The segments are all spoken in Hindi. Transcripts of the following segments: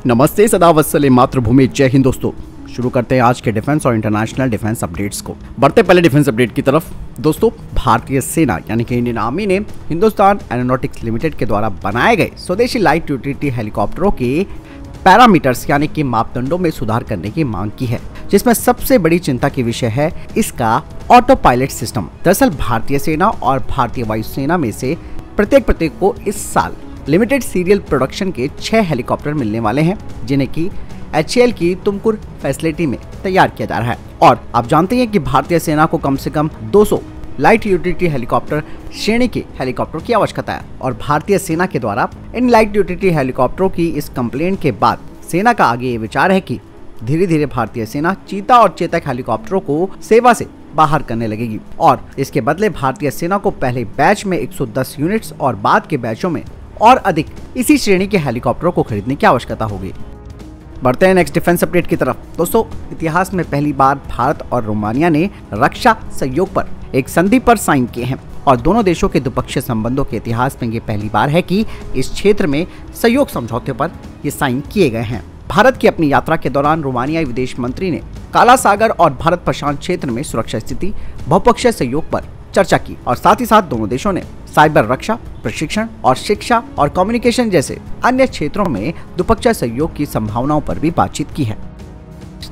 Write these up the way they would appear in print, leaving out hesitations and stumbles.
नमस्ते, सदा वत्सले मातृभूमि, जय हिंद। दोस्तों शुरू करते हैं आज के डिफेंस और इंटरनेशनल डिफेंस अपडेट्स को। बढ़ते पहले डिफेंस अपडेट की तरफ। दोस्तों भारतीय सेना यानी कि इंडियन आर्मी ने हिंदुस्तान एरोनॉटिक्स लिमिटेड के द्वारा बनाए गए स्वदेशी लाइट यूटिलिटी हेलीकॉप्टरों के पैरामीटर्स यानी कि मापदंडों में सुधार करने की मांग की है, जिसमें सबसे बड़ी चिंता की विषय है इसका ऑटो पायलट सिस्टम। दरअसल भारतीय सेना और भारतीय वायुसेना में से प्रत्येक को इस साल लिमिटेड सीरियल प्रोडक्शन के 6 हेलीकॉप्टर मिलने वाले हैं, जिन्हें की HAL की तुमकुर फैसिलिटी में तैयार किया जा रहा है। और आप जानते हैं कि भारतीय सेना को कम से कम 200 लाइट यूटिलिटी हेलीकॉप्टर श्रेणी के हेलीकॉप्टर की आवश्यकता है। और भारतीय सेना के द्वारा इन लाइट यूटिलिटी हेलीकॉप्टरों की इस कंप्लेंट के बाद सेना का आगे ये विचार है कि धीरे धीरे भारतीय सेना चीता और चेतक हेलीकॉप्टरों को सेवा से बाहर करने लगेगी और इसके बदले भारतीय सेना को पहले बैच में 110 यूनिट्स और बाद के बैचों में और अधिक इसी श्रेणी के हेलीकॉप्टरों को खरीदने की आवश्यकता होगी। बढ़ते हैं नेक्स्ट डिफेंस अपडेट की तरफ। दोस्तों इतिहास में पहली बार भारत और रोमानिया ने रक्षा सहयोग पर एक संधि पर साइन किए हैं और दोनों देशों के द्विपक्षीय संबंधों के इतिहास में ये पहली बार है कि इस क्षेत्र में सहयोग समझौते पर ये साइन किए गए हैं। भारत की अपनी यात्रा के दौरान रोमानियाई विदेश मंत्री ने काला सागर और भारत प्रशांत क्षेत्र में सुरक्षा स्थिति, बहुपक्षीय सहयोग पर चर्चा की और साथ ही साथ दोनों देशों ने साइबर रक्षा, प्रशिक्षण और शिक्षा और कम्युनिकेशन जैसे अन्य क्षेत्रों में द्विपक्षीय सहयोग की संभावनाओं पर भी बातचीत की है।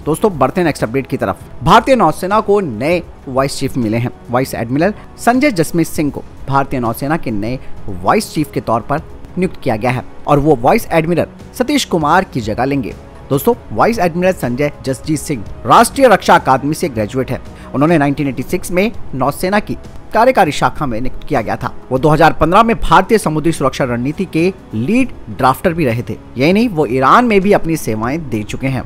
दोस्तों बढ़ते हैं नेक्स्ट अपडेट की तरफ। भारतीय नौसेना को नए वाइस चीफ मिले हैं। वाइस एडमिरल संजय जसमीत सिंह को भारतीय नौसेना के नए वाइस चीफ के तौर पर नियुक्त किया गया है और वो वाइस एडमिरल सतीश कुमार की जगह लेंगे। दोस्तों वाइस एडमिरल संजय जसजीत सिंह राष्ट्रीय रक्षा अकादमी से ग्रेजुएट है। उन्होंने 1986 में नौसेना की कार्यकारी शाखा में नियुक्त किया गया था। वो 2015 में भारतीय समुद्री सुरक्षा रणनीति के लीड ड्राफ्टर भी रहे थे। यही नहीं, वो ईरान में भी अपनी सेवाएं दे चुके हैं।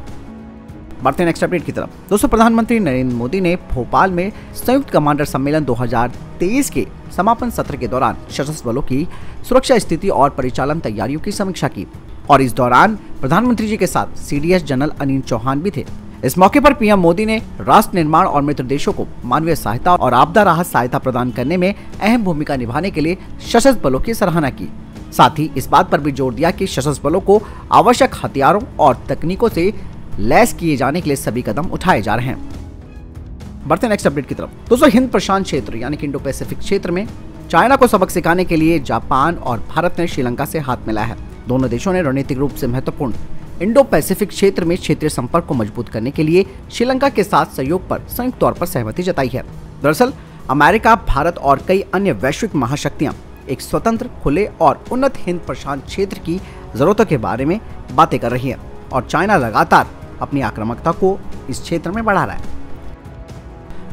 बढ़ते हैं नेक्स्ट अपडेट की तरफ। दोस्तों प्रधानमंत्री नरेंद्र मोदी ने भोपाल में संयुक्त कमांडर सम्मेलन 2023 के समापन सत्र के दौरान सशस्त्र बलों की सुरक्षा स्थिति और परिचालन तैयारियों की समीक्षा की और इस दौरान प्रधानमंत्री जी के साथ CDS जनरल अनिल चौहान भी थे। इस मौके पर PM मोदी ने राष्ट्र निर्माण और मित्र देशों को मानवीय सहायता और आपदा राहत सहायता प्रदान करने में अहम भूमिका निभाने के लिए सशस्त्र बलों की सराहना की। साथ ही इस बात पर भी जोर दिया कि सशस्त्र बलों को आवश्यक हथियारों और तकनीकों से लैस किए जाने के लिए सभी कदम उठाए जा रहे हैं। बढ़ते नेक्स्ट अपडेट की तरफ। दोस्तों हिंद प्रशांत क्षेत्र यानी कि इंडो पैसिफिक क्षेत्र में चाइना को सबक सिखाने के लिए जापान और भारत ने श्रीलंका से हाथ मिलाया है। दोनों देशों ने रणनीतिक रूप से महत्वपूर्ण इंडो पैसिफिक क्षेत्र में क्षेत्रीय संपर्क को मजबूत करने के लिए श्रीलंका के साथ सहयोग पर संयुक्त तौर पर सहमति जताई है। दरअसल अमेरिका, भारत और कई अन्य वैश्विक महाशक्तियां एक स्वतंत्र, खुले और उन्नत हिंद प्रशांत क्षेत्र की जरूरतों के बारे में बातें कर रही है और चाइना लगातार अपनी आक्रामकता को इस क्षेत्र में बढ़ा रहा है।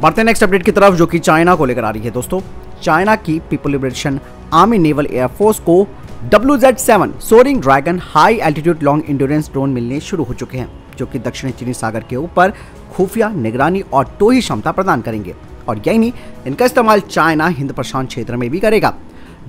बढ़ते नेक्स्ट अपडेट की तरफ जो कि चाइना को लेकर आ रही है। दोस्तों चाइना की people liberation army naval air force को WZ-7 soaring dragon high altitude long endurance drone मिलने शुरू हो चुके हैं, जो कि दक्षिणी चीनी सागर के ऊपर खुफिया निगरानी और टोही क्षमता प्रदान करेंगे। और यही नहीं, इनका इस्तेमाल चाइना हिंद प्रशांत क्षेत्र में भी करेगा।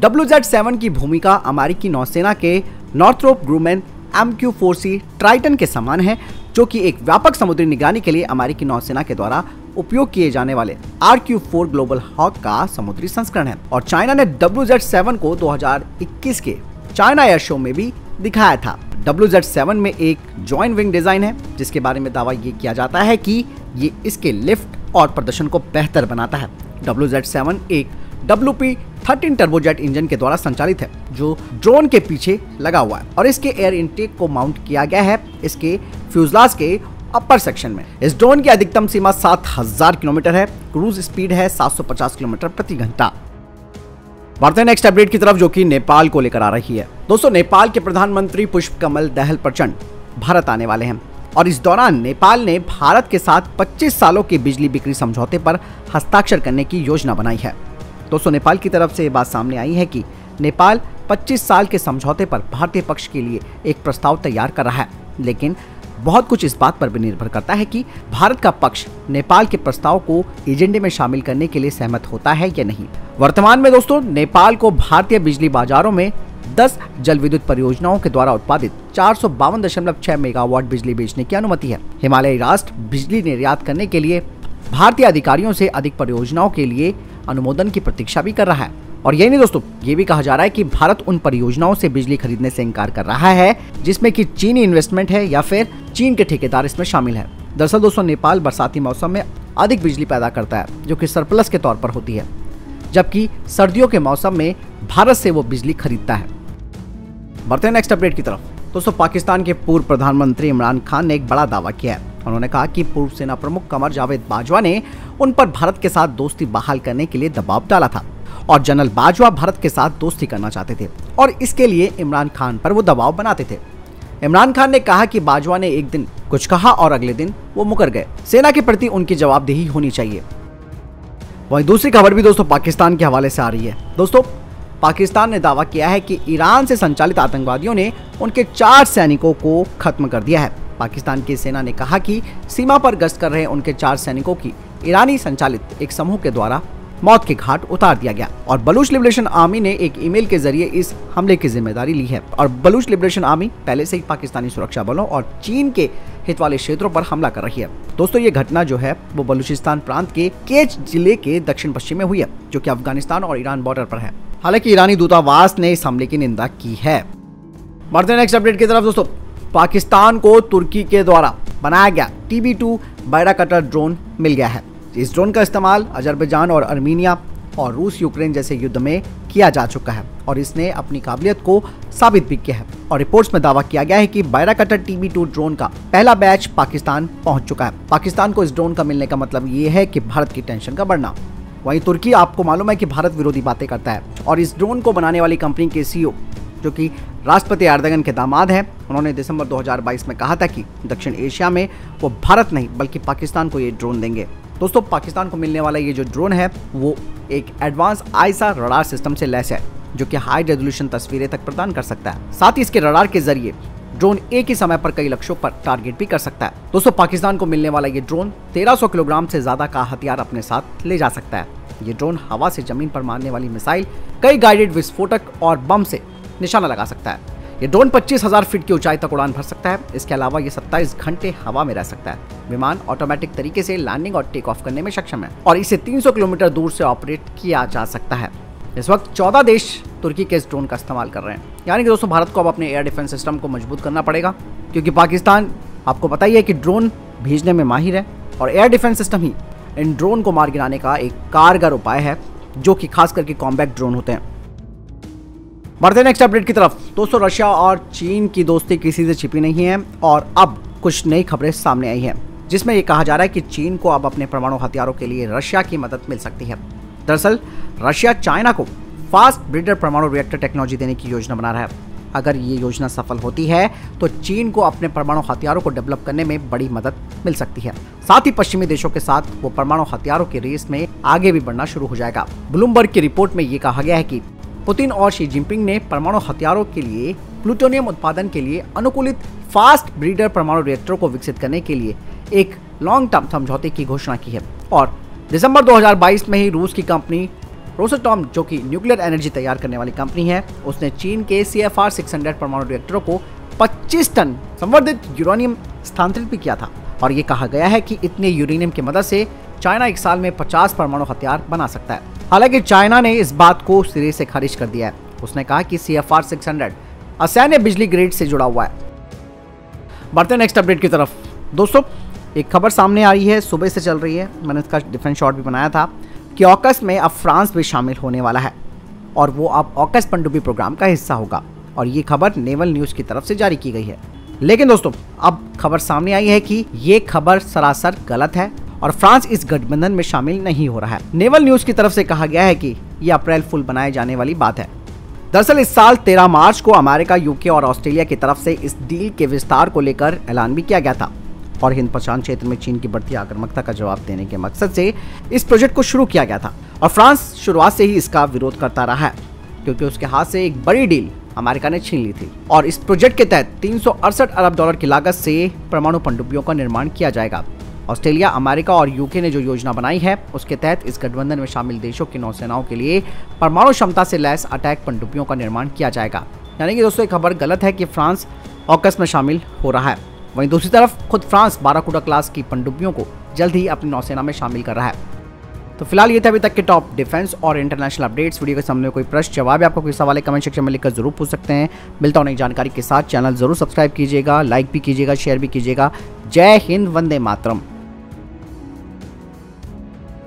WZ-7 की भूमिका अमेरिकी नौसेना के नॉर्थरोप ग्रूमैन MQ-4C ट्राइटन के समान है, जो कि एक व्यापक समुद्री निगरानी के लिए अमेरिकी नौसेना के द्वारा उपयोग किए जाने वाले RQ-4 ग्लोबल हॉक का समुद्री संस्करण है। और चाइना ने WZ-7 को 2021 के चाइना एयर शो में भी दिखाया था। WZ-7 में एक जॉइंट विंग डिजाइन है, जिसके बारे में दावा ये किया जाता है कि ये इसके लिफ्ट और प्रदर्शन को बेहतर बनाता है। WZ-7 एक WP-13 टर्बोजेट इंजन के द्वारा संचालित है, जो ड्रोन के पीछे लगा हुआ है और इसके एयर इनटेक को माउंट किया गया है इसके फ्यूजलाज के अपर सेक्शन में। इस ड्रोन की अधिकतम सीमा 7000 किलोमीटर है। क्रूज स्पीड है 750 किलोमीटर प्रति घंटा। बढ़ते हैं नेक्स्ट अपडेट की तरफ जो कि नेपाल को लेकर आ रही है। दोस्तों नेपाल के प्रधानमंत्री पुष्प कमल दहल प्रचंड भारत आने वाले हैं और इस दौरान नेपाल ने भारत के साथ 25 सालों के बिजली बिक्री समझौते पर हस्ताक्षर करने की योजना बनाई है। दोस्तों नेपाल की तरफ से ये बात सामने आई है कि नेपाल 25 साल के समझौते पर भारतीय पक्ष के लिए एक प्रस्ताव तैयार कर रहा है, लेकिन बहुत कुछ इस बात पर भी निर्भर करता है कि भारत का पक्ष नेपाल के प्रस्ताव को एजेंडे में शामिल करने के लिए सहमत होता है या नहीं। वर्तमान में दोस्तों नेपाल को भारतीय बिजली बाजारों में 10 जल विद्युत परियोजनाओं के द्वारा उत्पादित 452.6 मेगावाट बिजली बेचने की अनुमति है। हिमालयी राष्ट्र बिजली निर्यात करने के लिए भारतीय अधिकारियों से अधिक परियोजनाओं के लिए अनुमोदन की प्रतीक्षा भी कर रहा है। और यही नहीं दोस्तों, ये भी कहा जा रहा है कि भारत उन परियोजनाओं से बिजली खरीदने से इनकार कर रहा है जिसमें कि चीनी इन्वेस्टमेंट है या फिर चीन के ठेकेदार इसमें शामिल है। दरअसल दोस्तों, नेपाल बरसाती मौसम में अधिक बिजली पैदा करता है जो कि सरप्लस के तौर पर होती है, जबकि सर्दियों के मौसम में भारत से वो बिजली खरीदता है। बढ़ते हैं नेक्स्ट अपडेट की तरफ। दोस्तों, पाकिस्तान के पूर्व प्रधानमंत्री इमरान खान ने एक बड़ा दावा किया है। उन्होंने कहा कि पूर्व सेना प्रमुख कमर जावेद बाजवा ने उन पर भारत के साथ दोस्ती बहाल करने के लिए दबाव डाला था और जनरल बाजवा भारत के साथ दोस्ती करना चाहते थे और इसके लिए इमरान खान पर वो दबाव बनाते थे। इमरान खान ने कहा कि बाजवा ने एक दिन कुछ कहा और अगले दिन वो मुकर गए। सेना के प्रति उनकी जवाबदेही होनी चाहिए। वहीं दूसरी खबर भी दोस्तों पाकिस्तान के हवाले से आ रही है। दोस्तों, पाकिस्तान ने दावा किया है कि ईरान से संचालित आतंकवादियों ने उनके 4 सैनिकों को खत्म कर दिया है। पाकिस्तान की सेना ने कहा कि सीमा पर गश्त कर रहे उनके 4 सैनिकों की ईरानी संचालित एक समूह के द्वारा मौत के घाट उतार दिया गया और बलूच लिबरेशन आर्मी ने एक ईमेल के जरिए इस हमले की जिम्मेदारी ली है। और बलूच लिबरेशन आर्मी पहले से ही पाकिस्तानी सुरक्षा बलों और चीन के हित वाले क्षेत्रों पर हमला कर रही है। दोस्तों, ये घटना जो है वो बलूचिस्तान प्रांत के केच जिले के दक्षिण पश्चिम में हुई है, जो कि अफगानिस्तान और ईरान बॉर्डर पर है। हालांकि ईरानी दूतावास ने इस हमले की निंदा की है। बढ़ते हैं नेक्स्ट अपडेट की तरफ। दोस्तों, पाकिस्तान को तुर्की के द्वारा बनाया गया TB2 बैराकटर ड्रोन मिल गया है। इस ड्रोन का इस्तेमाल अजरबैजान और अर्मीनिया और रूस यूक्रेन जैसे युद्ध में किया जा चुका है और इसने अपनी काबिलियत को साबित भी किया है। और रिपोर्ट्स में दावा किया गया है कि बैराकटर TB2 ड्रोन का पहला बैच पाकिस्तान पहुंच चुका है। पाकिस्तान को इस ड्रोन का मिलने का मतलब ये है कि भारत की टेंशन का बढ़ना। वहीं तुर्की, आपको मालूम है कि भारत विरोधी बातें करता है और इस ड्रोन को बनाने वाली कंपनी के CEO, जो कि राष्ट्रपति एर्दोगन के दामाद हैं, उन्होंने दिसंबर 2022 में कहा था कि दक्षिण एशिया में वो भारत नहीं बल्कि पाकिस्तान को ये ड्रोन देंगे। दोस्तों, पाकिस्तान को मिलने वाला ये जो ड्रोन है वो एक एडवांस आईसा रडार सिस्टम से लैस है जो कि हाई रेजोल्यूशन तस्वीरें तक प्रदान कर सकता है। साथ ही इसके रडार के जरिए ड्रोन एक ही समय पर कई लक्ष्यों पर टारगेट भी कर सकता है। दोस्तों, पाकिस्तान को मिलने वाला ये ड्रोन 1300 किलोग्राम से ज्यादा का हथियार अपने साथ ले जा सकता है। ये ड्रोन हवा से जमीन पर मारने वाली मिसाइल, कई गाइडेड विस्फोटक और बम से निशाना लगा सकता है। ये ड्रोन 25,000 फीट की ऊंचाई तक उड़ान भर सकता है। इसके अलावा ये 27 घंटे हवा में रह सकता है। विमान ऑटोमेटिक तरीके से लैंडिंग और टेक ऑफ करने में सक्षम है और इसे 300 किलोमीटर दूर से ऑपरेट किया जा सकता है। इस वक्त 14 देश तुर्की के इस ड्रोन का इस्तेमाल कर रहे हैं। यानी कि दोस्तों, भारत को अब अपने एयर डिफेंस सिस्टम को मजबूत करना पड़ेगा, क्योंकि पाकिस्तान, आपको पता ही है कि ड्रोन भेजने में माहिर है और एयर डिफेंस सिस्टम ही इन ड्रोन को मार गिराने का एक कारगर उपाय है, जो कि खास करके कॉम्बैक्ट ड्रोन होते हैं। बढ़ते नेक्स्ट अपडेट की तरफ। दोस्तों, रशिया और चीन की दोस्ती किसी से छिपी नहीं है और अब कुछ नई खबरें सामने आई हैं, जिसमें यह कहा जा रहा है कि चीन को अब अपने परमाणु हथियारों के लिए रशिया की मदद मिल सकती है। दरअसल रशिया चाइना को फास्ट ब्रीडर परमाणु रिएक्टर टेक्नोलॉजी देने की योजना बना रहा है। अगर ये योजना सफल होती है तो चीन को अपने परमाणु हथियारों को डेवलप करने में बड़ी मदद मिल सकती है। साथ ही पश्चिमी देशों के साथ वो परमाणु हथियारों की रेस में आगे भी बढ़ना शुरू हो जाएगा। ब्लूमबर्ग की रिपोर्ट में ये कहा गया है कि पुतिन और शी जिनपिंग ने परमाणु हथियारों के लिए प्लूटोनियम उत्पादन के लिए अनुकूलित फास्ट ब्रीडर परमाणु रिएक्टरों को विकसित करने के लिए एक लॉन्ग टर्म समझौते की घोषणा की है। और दिसंबर 2022 में ही रूस की कंपनी रोसटॉम, जो कि न्यूक्लियर एनर्जी तैयार करने वाली कंपनी है, उसने चीन के CFR 600 परमाणु रिएक्टरों को 25 टन संवर्धित यूरेनियम स्थानांतरित भी किया था। और ये कहा गया है कि इतने यूरेनियम की मदद से चाइना एक साल में 50 परमाणु हथियार बना सकता है। हालांकि चाइना ने इस बात को सिरे से खारिज कर दिया है। उसने कहा कि CFR 600 असैन्य बिजली ग्रिड से जुड़ा हुआ है। बढ़ते नेक्स्ट अपडेट की तरफ। दोस्तों, एक खबर सामने आई है, सुबह से चल रही है, मैंने इसका डिफेंस शॉट भी बनाया था कि ऑकस में अब फ्रांस भी शामिल होने वाला है और वो अब ऑकस पनडुब्बी प्रोग्राम का हिस्सा होगा। और ये खबर नेवल न्यूज़ की तरफ से जारी की गई है। लेकिन दोस्तों, अब खबर सामने आई है कि ये खबर सरासर गलत है और फ्रांस इस गठबंधन में शामिल नहीं हो रहा है। नेवल न्यूज़ की तरफ से कहा गया है कि ये अप्रैल फुल बनाए जाने वाली बात है। दरअसल इस साल 13 मार्च को अमेरिका, यूके और ऑस्ट्रेलिया की तरफ से इस डील के विस्तार को लेकर ऐलान भी किया गया था और हिंद प्रशांत क्षेत्र में चीन की बढ़ती आक्रामकता का जवाब देने के मकसद से इस प्रोजेक्ट को शुरू किया गया था। और फ्रांस शुरुआत से ही इसका विरोध करता रहा है, क्योंकि उसके हाथ से एक बड़ी डील अमेरिका ने छीन ली थी। और इस प्रोजेक्ट के तहत 368 अरब डॉलर की लागत से परमाणु पनडुब्बियों का निर्माण किया जाएगा। ऑस्ट्रेलिया, अमेरिका और यूके ने जो योजना बनाई है, उसके तहत इस गठबंधन में शामिल देशों की नौसेनाओं के लिए परमाणु क्षमता से लैस अटैक पनडुब्बियों का निर्माण किया जाएगा। यानी कि दोस्तों, एक खबर गलत है कि फ्रांस ऑकस में शामिल हो रहा है। वहीं दूसरी तरफ खुद फ्रांस बाराकूडा क्लास की पनडुब्बियों को जल्द ही अपनी नौसेना में शामिल कर रहा है। तो फिलहाल ये थे अभी तक के टॉप डिफेंस और इंटरनेशनल अपडेट्स। वीडियो के सामने कोई प्रश्न जवाब है, आपको कोई सवाल है, कमेंट सेक्शन में लिखकर जरूर पूछ सकते हैं। मिलता हूं नई जानकारी के साथ। चैनल जरूर सब्सक्राइब कीजिएगा, लाइक भी कीजिएगा, शेयर भी कीजिएगा। जय हिंद, वंदे मातरम।